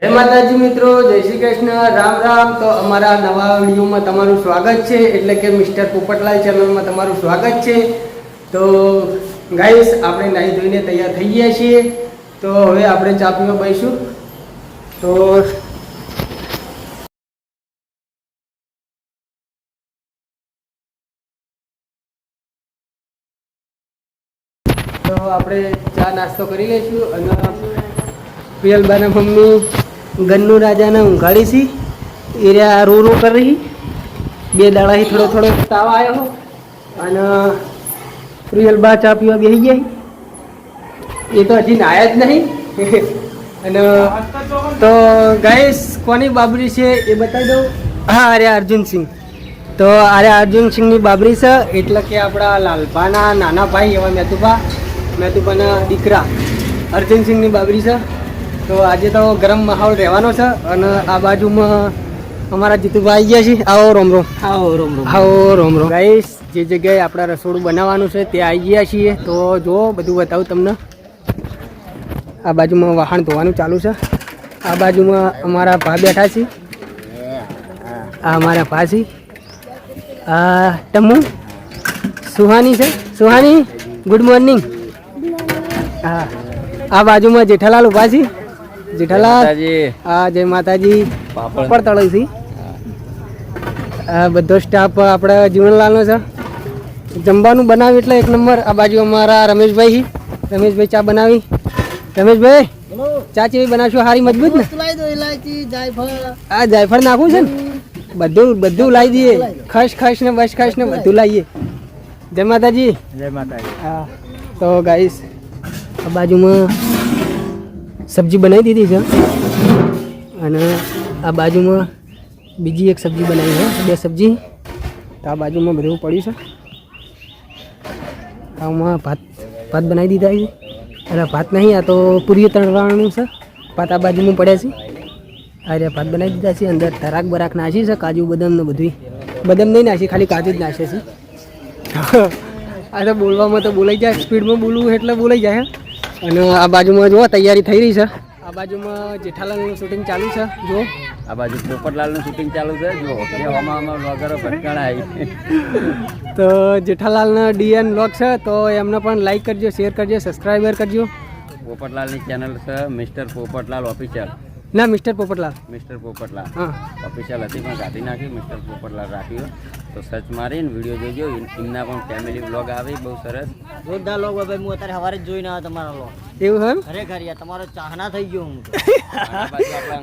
જય માતાજી મિત્રો, જય શ્રી કૃષ્ણ, રામ રામ। તો અમારા નવા વિડીયોમાં તમારું સ્વાગત છે, એટલે કે મિસ્ટર પોપટલાલ ચેનલમાં તમારું સ્વાગત છે। તો ગાઈસ, આપણે નાહી ધોઈને તૈયાર થઈ ગયા છીએ। તો હવે આપણે ચા પીવા બેસીશું। તો આપણે ચા નાસ્તો કરી લઈશું અને પિયલબાના મમ્મી ગન્નુ રાજાને ઊંઘાડી છી, એરિયા રો રો કરી રહી। બે દાડાથી થોડો થોડો તાવ આવ્યો અને પ્રિયલબા ચા પીવા બેસી ગયા। એ તો હજી નાયા જ નહીં। અને તો ગાઈસ, કોની બાબરી છે એ બતાવી દઉં। હા, અરે અર્જુનસિંહ। તો અરે અર્જુનસિંહની બાબરી છે, એટલે કે આપણા લાલભાના નાના ભાઈ એવા મેતુબાના દીકરા અર્જુનસિંહની બાબરી છે। તો આજે તો ગરમ માહોલ રહેવાનો છે અને આ બાજુમાં અમારા જીતુભાઈ ગયા છે। આવો રોમ રોમ, આવો રોમ રોમ। ગાઈસ, જે જગ્યાએ આપણા રસોડું બનાવવાનું છે તે આવી ગયા છીએ। તો જો બધું બતાવું તમને। આ બાજુમાં વાહન ધોવાનું ચાલુ છે। આ બાજુમાં અમારા ભા બેઠા છે। આ અમારા ભા છે। આ ટમ્મુ સુહાની છે। Suhani, good morning. હા, આ બાજુમાં જેઠાલાલ ઉભા છે। જેઠાલાલ, હા, જય માતાજી। પાપડ તળે છે। આ બધો સ્ટાફ આપણા જીવનલાલનો છે। જમવાનું બનાવ્યું એટલે એક નંબર। આ બાજુ અમારા રમેશભાઈ છે। રમેશભાઈ ચા બનાવી। રમેશભાઈ, ચા ચેવી બનાવશો? સારી મજબૂત ને? આ જાયફળ નાખવું છે ને? બધું લાવી દઈએ। ખસ ને બસ ખસ ને બધું લાવીએ। જય માતાજી। જય માતાજી। હા, તો ગાઈસ, આ બાજુમાં સબ્જી બનાવી દીધી છે અને આ બાજુમાં બીજી એક સબ્જી બનાવી છે, બે સબ્જી। તો આ બાજુમાં બધું પડ્યું છે। આમાં ભાત બનાવી દીધા છે। અરે ભાત નહીં, આ તો પૂરી તળવાનું છે। ભાત આ બાજુમાં પડ્યા છે। અરે ભાત બનાવી દીધા છે। અંદર તરાક બરાક નાખી છે, કાજુ બદામ ને બધું। બદામ નહીં નાખી, ખાલી કાજુ જ નાખે છે। આ તો બોલવામાં તો બોલાઈ જાય, સ્પીડમાં બોલવું એટલે બોલાઈ જાય। અને આ બાજુમાં જો તૈયારી થઈ રહી છે। આ બાજુમાં જેઠાલાલનું શૂટિંગ ચાલુ છે। જો આ બાજુ પોપટલાલનું શૂટિંગ ચાલુ છે। જો વ્લોગરો ભટકાણા। તો જેઠાલાલના ડીએન વ્લોગ છે, તો એમને પણ લાઈક કરજો, શેર કરજો, સબસ્ક્રાઈબર કરજો। પોપટલાલની ચેનલ છે મિસ્ટર પોપટલાલ ઓફિશિયલ। ના, મિસ્ટર પોપટલાલ હા ઓફિશિયલ હતી, પણ કાઢી નાખી, મિસ્ટર પોપટલાલ રાખ્યું। તો સર્ચ મારીને વિડીયો જોજો। એમના પણ ફેમિલી વ્લોગ આવે, બહુ સરસ જોરદાર લોગ ભાઈ। હું અત્યારે સવારે જ જોઈને આવ્યો તમારા લોગ। એવું એમ? ખરેખર યાર, તમારો ચાહના થઈ ગયો હું।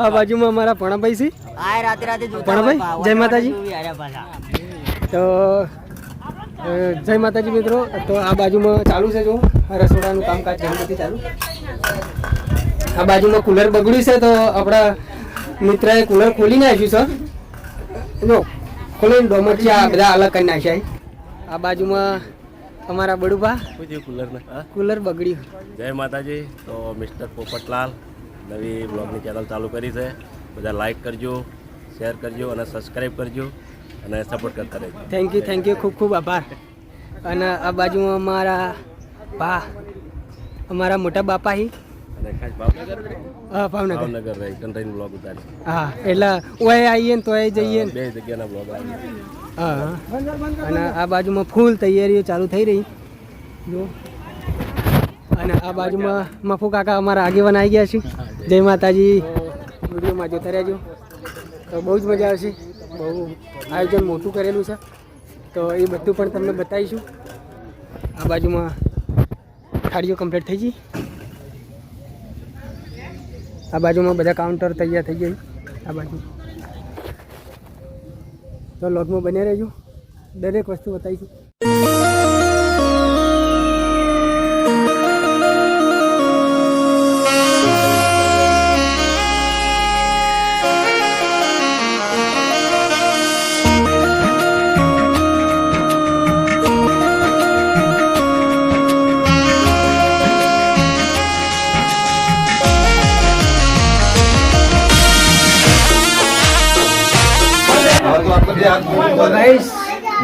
આ બાજુમાં અમારા ભણાભાઈ છે। આ રાતે જોતા ભણાભાઈ, જય માતાજી। તો જય માતાજી મિત્રો। તો આ બાજુમાં ચાલુ છે, જો રસોડાનું કામકાજ નથી ચાલુ। આ બાજુમાં કુલર બગડ્યું છે, તો આપણા મિત્રએ કુલર ખોલી નાખ્યું છે। જો ખોલીને ડોમરચિયા બધા અલગ કરી નાખ્યા। આ બાજુમાં અમારા બડુભા કુલર બગડ્યું। જય માતાજી। તો મિસ્ટર પોપટલાલ નવી બ્લોગની ચેનલ ચાલુ કરી છે। બધા લાઈક કરજો, શેર કરજો અને સબસ્ક્રાઈબ કરજો અને સપોર્ટ કરતા રહેજો। થેન્ક યુ, ખૂબ ખૂબ આભાર। અને આ બાજુમાં અમારા બા, અમારા મોટા બાપા હી, અને ખાસ ભાવનગર રહી કંટ્રીનો બ્લોગ ઉતારે। હા, એટલે ઓય આવીએ ને તો એ જઈએ ને, બે જગ્યાના બ્લોગ આવે। હા, અને આ બાજુમાં ફૂલ તૈયારીઓ ચાલુ થઈ રહી જો। અને આ બાજુમાં મફુ કાકા અમારા આગેવાન આવી ગયા છે। જય માતાજી। વિડીયોમાં જોતા રહેજો, તો બહુ જ મજા આવશે। બહુ આયોજન મોટું કરેલું છે, તો એ બધું પણ તમને બતાવીશું। આ બાજુમાં થાળીઓ કમ્પ્લીટ થઈ ગઈ। આ બાજુમાં બધા કાઉન્ટર તૈયાર થઈ ગઈ। આ બાજુ તો લોગમાં બને રહેજો, દરેક વસ્તુ બતાવીશું। ગાઈસ, તો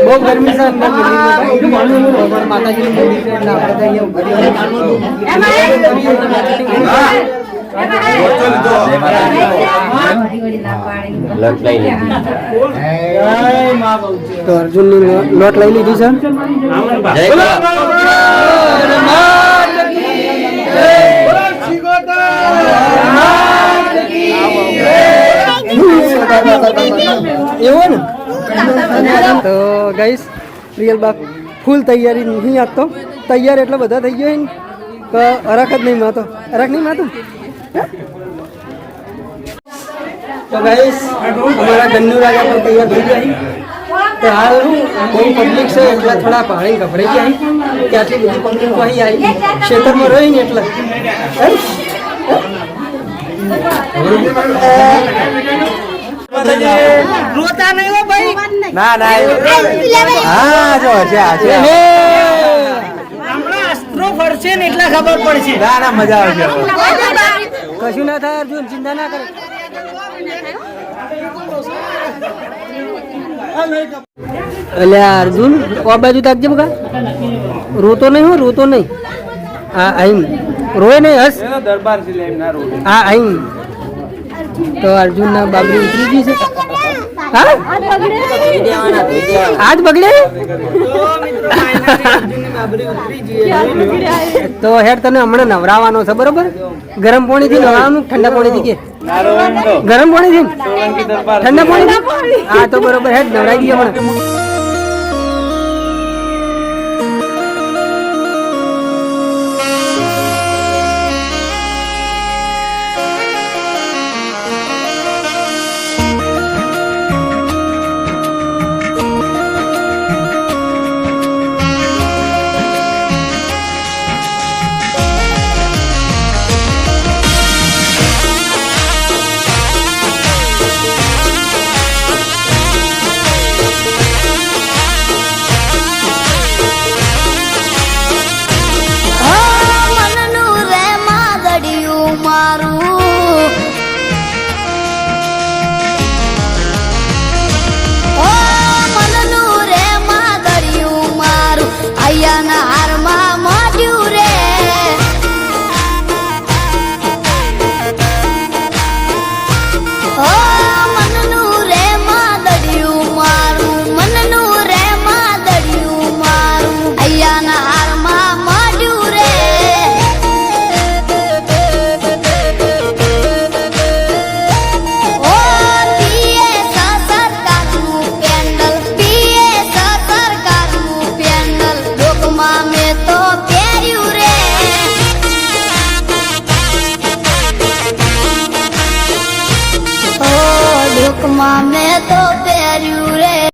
બહુ ગરમી છે અંદર મંદિરમાં પણ માતાજીનું મંદિર છે એટલે આપણે તો અહીંયા તો અર્જુનની લોટ લઈ લીધી છે. એવું ને તો ગાઈસ રિયલ બાપ ફૂલ તૈયારી નહીં આપતો તૈયાર એટલે બધા થઈ ગયો ને તો અરખ જ નહીં માતો અરખ નહીં માતું. તો ગાઈસ અમારા ગન્નુ રાજા પણ તૈયાર થઈ ગયા તો હાલ બહુ પબ્લિક છે એટલે થોડા પાણી ગભરાઈ ગયા કે આટલી બધી પબ્લિક અહીં આવી ક્ષેત્રમાં રહી ને એટલે રોતા નહીં હો ભાઈ. ના ના હા જો છે આ છે હમણાં અસ્ત્રો ફરશે ને એટલે ખબર પડશે. ના ના મજા આવશે કશું ના થાય અર્જુન ચિંતા ના કરે. અલ્યા અર્જુન આ બાજુ તાકજે બકા રોતો નહીં હો રોતો નહીં. હા આઈમ રોય નહીં હસ દરબાર છે એમ ના રોડ હા આઈમ. તો અર્જુન ના બાબરી ઉતરી ગઈ છે. હા આજ બગડે તો હેડ તને હમણાં નવરાવાનો છે બરોબર. ગરમ પાણી થી નવરાવાનું ઠંડા પાણી થી કે ગરમ પાણી થી ઠંડા પાણી. હા તો બરોબર હેડ નવરાઈ દઈએ હમણાં.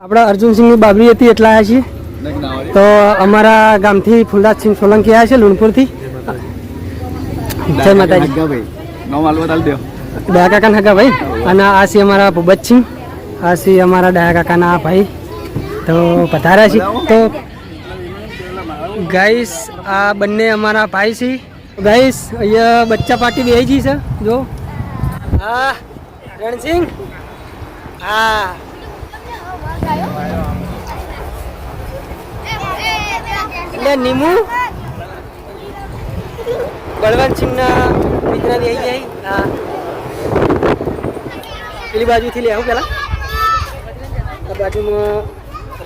આપણા અર્જુનસિંહની બાબરી હતી એટલા આવ્યા છીએ. તો અમારા ગામથી ફુલદાસસિંહ સોલંકી આવ્યા છે લુણપુરથી. જય માતાજી. ડાયા કાકાના હગા ભાઈ અને આ છે અમારા ભૂપતસિંહ. આ છે અમારા ડાયા કાકાના ભાઈ. તો પધાર્યા છે. તો ગાઈસ આ બંને અમારા ભાઈ છે. ગાઈસ અહીંયા બચ્ચા પાર્ટી બેહી ગઈ છે જો. હા રણસિંહ હા એટલે નીમુ બળવંતસિંહના દીકરા આવી જાય. હા પેલી બાજુથી લે આવું પેલા. આ બાજુમાં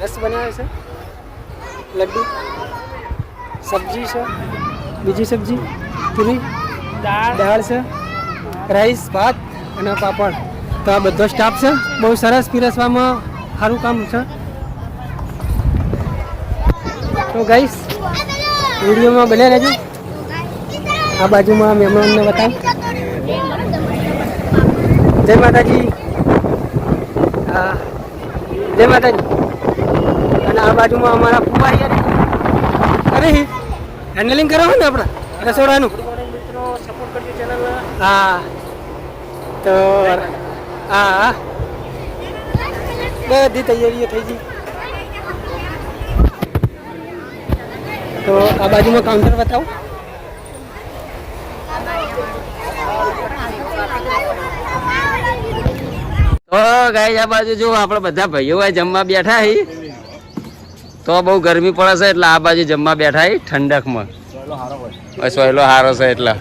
રસ બનાવે છે લડ્ડુ સબ્જી છે બીજી સબ્જી પૂરી દાળ છે રાઈસ ભાત અને પાપડ. તો આ બધો સ્ટાફ છે બહુ સરસ પીરસવામાં સારું કામ છે. તો ગાઈસ વિડીયોમાં બને રહેજો. આ બાજુમાં મહેમાનને બતાવ. જય માતાજી. હા જય માતાજી. અને આ બાજુમાં અમારા ફુવારી અરે હેન્ડલિંગ કરાવો ને આપણા રસોડાનું. હા તો હા બધી તૈયારીઓ થઈ ગઈ. તો આ બાજુમાં કાઉન્ટર બતાવો. તો ઓ ગાઈસ આ બાજુ જો આપણે બધા ભાઈઓ આ જમવા બેઠા હી તો બહુ ગરમી પડે છે એટલે આ બાજુ જમવા બેઠા હી ઠંડકમાં સોયલો હારો છે એટલે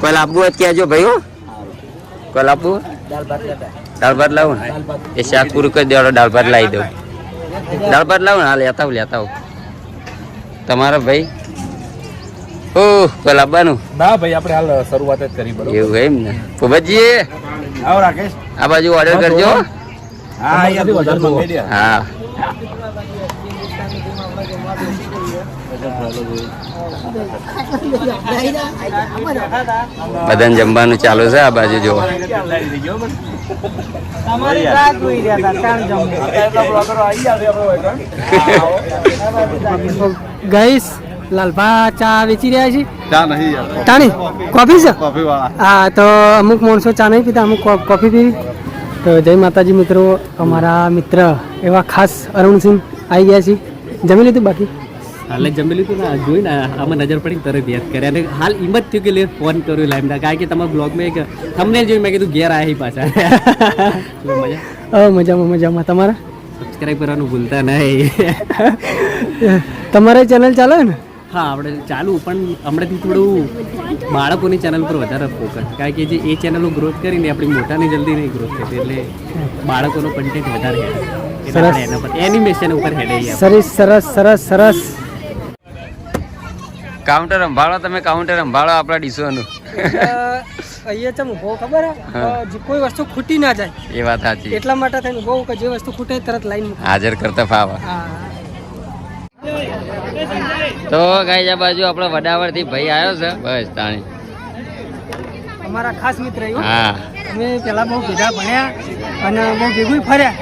કોઈ લાવવું હોય કહેજો ભાઈઓ કોઈ લાવવું દાળ ભાત લાવું ને એ શાક પૂરું કરી દેવાડો દાળ ભાત લાવી દઉં દાળ ભાત લાવું ને હા લેતા આવું તમારા ભાઈ ઓહ કોઈ લાવવાનું ના ભાઈ આપણે હાલ શરૂઆત જ કરી બરોબર એવું એમ ને ફુબતજી આવો રાકેશ આ બાજુ ઓર્ડર કરજો હા યાર વધારે મંગાઈ દે હા બધાને જમવાનું ચાલુ છે આ બાજુ જો ગાઈસ લાલભા ચા વેચી રહ્યા છે ચા નહીં યાર તાણી કોફી છે કોફી વાળા હા તો અમુક માણસો ચા નહીં પીતા અમુક કોફી પીવી તો જય માતાજી મિત્રો અમારા મિત્ર એવા ખાસ અરુણસિંહ આવી ગયા છે જમી લીધું બાકી હાલે જમી લીધું ને જોઈને આમાં નજર પડી તરત યાદ કરે અને હાલ હિંમત થયું કે લે ફોન કર્યો લાઈમના કારણ કે તમારા બ્લોગમાં એક થંબનેલ જોઈ મેં કીધું ઘેર આવી પાછા મજા મજામાં તમારા સબસ્ક્રાઈબ કરવાનું ભૂલતા નહીં તમારે ચેનલ ચાલે ને હા આપણે ચાલુ પણ હમણાંથી થોડું બાળકોની ચેનલ પર વધારે ફોકસ કારણ કે જે એ ચેનલો ગ્રોથ કરીને આપણી મોટાની જલ્દી નહીં ગ્રોથ થતી એટલે બાળકોનો કન્ટેન્ટ વધારે હેડે એટલે આપણે એના પર એનિમેશન ઉપર હેડે સરસ કાઉન્ટર સંભાળો તમે કાઉન્ટર સંભાળો આપણા ડીશોનું અહીંયા ચમ ઉભો ખબર હે જે કોઈ વસ્તુ ખૂટી ના જાય એ વાત સાચી એટલા માટે થઈને ઉભો કે જે વસ્તુ ખૂટે તરત લાઈન હાજર કરતા ફાવા તો ગાઈસ આ બાજુ આપણો વડાવરથી ભાઈ આવ્યો છે બસ તાણી અમારા ખાસ મિત્ર હા અમે પહેલા બહુ ભેગા ભણ્યા અને બહુ ભેગું ફર્યા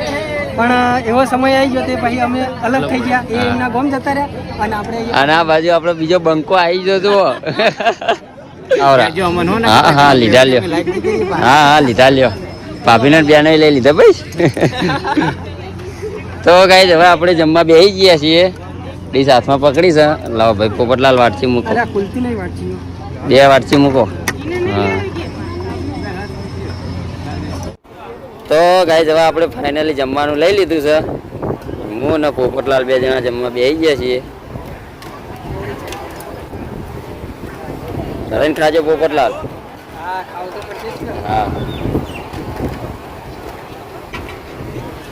પણ એવો સમય આવી ગયો તે પછી અમે અલગ થઈ ગયા એ એમના ગામ જતા રહ્યા અને આપણે અને આ બાજુ આપણો બીજો બંકો આવી ગયો જુઓ હા લીધા લ્યો હા લીધા લ્યો ભાભીને બેને લઈ લીધા ભાઈ તો ગાઈસ હવે આપણે જમવા બેસી ગયા છીએ ડીશ હાથમાં પકડી છે લાવો ભાઈ પોપટલાલ વાટકી મૂકો ખુલતી નહીં વાંચી 2 વાટકી મૂકો હા તો ગાઈસ હવે આપણે ફાઇનલી જમવાનું લઈ લીધું છે હું ને પોપટલાલ 2 જણા જમવા બેસી ગયા છીએ ધરીને ખાજો પોપટલાલ હા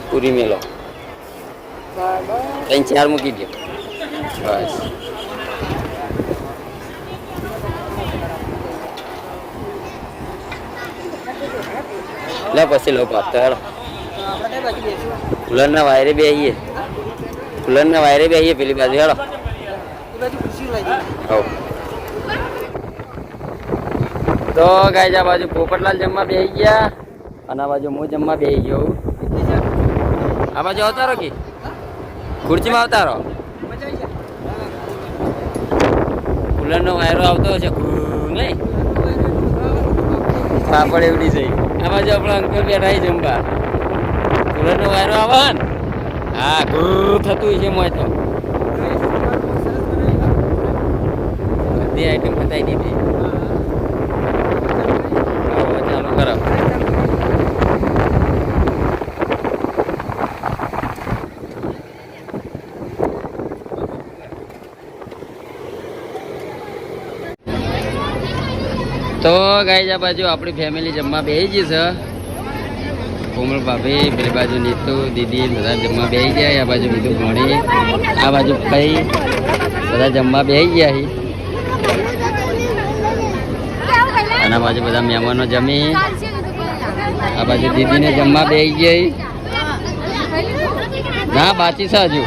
પૂરી મેલો 3-4 મૂકી દો બસ લે પછી લો પાતો હેલો કુલરના વાયરે બે આવીએ પેલી બાજુ હેલો તો ગાઈસ આ બાજુ પોપટલાલ જમવા બેસી ગયા અને આ બાજુ હું જમવા બેસી ગયો આ બાજુ અવતારો કે ખુરચીમાં અવતારો કુલરનો વાયરો આવતો હશે નહીં પાપડ એવડી છે આ બાજુ આપણા અંકલ બેઠા જમવા કુલરનો વાયરો આવે ને હા થતું છે મોય તો બધી આઈટમ બતાવી દીધી ચાલો ખરાબ તો ગાઈસ આ બાજુ આપણી ફેમિલી જમવા બેસી ગઈ છે કોમળ ભાભી પેલી બાજુ નીતુ દીદી બધા જમવા બેસી ગયા આ બાજુ બીજું ભણી આ બાજુ ભાઈ બધા જમવા બેસી ગયા છે અને આ બાજુ બધા મહેમાનો જમી આ બાજુ દીદીને જમવા બેસી ગઈ ના બાકી છે હજુ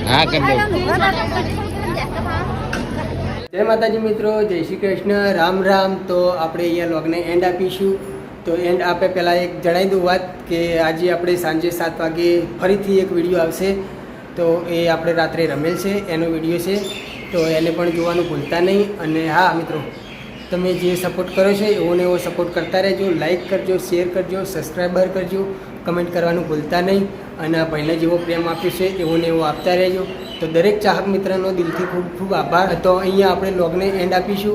હા કરી દઉં જય માતાજી મિત્રો જય શ્રી કૃષ્ણ રામ રામ તો આપણે અહીંયા લોગને એન્ડ આપીશું તો એન્ડ આપે પહેલાં એક જણાવી દઉં વાત કે આજે આપણે સાંજે 7 વાગે ફરીથી એક વિડીયો આવશે તો એ આપણે રાત્રે રમેલ છે એનો વિડીયો છે તો એને પણ જોવાનું ભૂલતા નહીં અને હા મિત્રો તમે જે સપોર્ટ કરો છો એવો ને એવો સપોર્ટ કરતા રહેજો લાઈક કરજો શેર કરજો સબસ્ક્રાઈબર કરજો કમેન્ટ કરવાનું ભૂલતા નહીં અને ભાઈને જેવો પ્રેમ આપ્યો છે એવો ને એવો આપતા રહેજો તો દરેક ચાહક મિત્રનો દિલથી ખૂબ ખૂબ આભાર તો અહીંયા આપણે લોગને એન્ડ આપીશું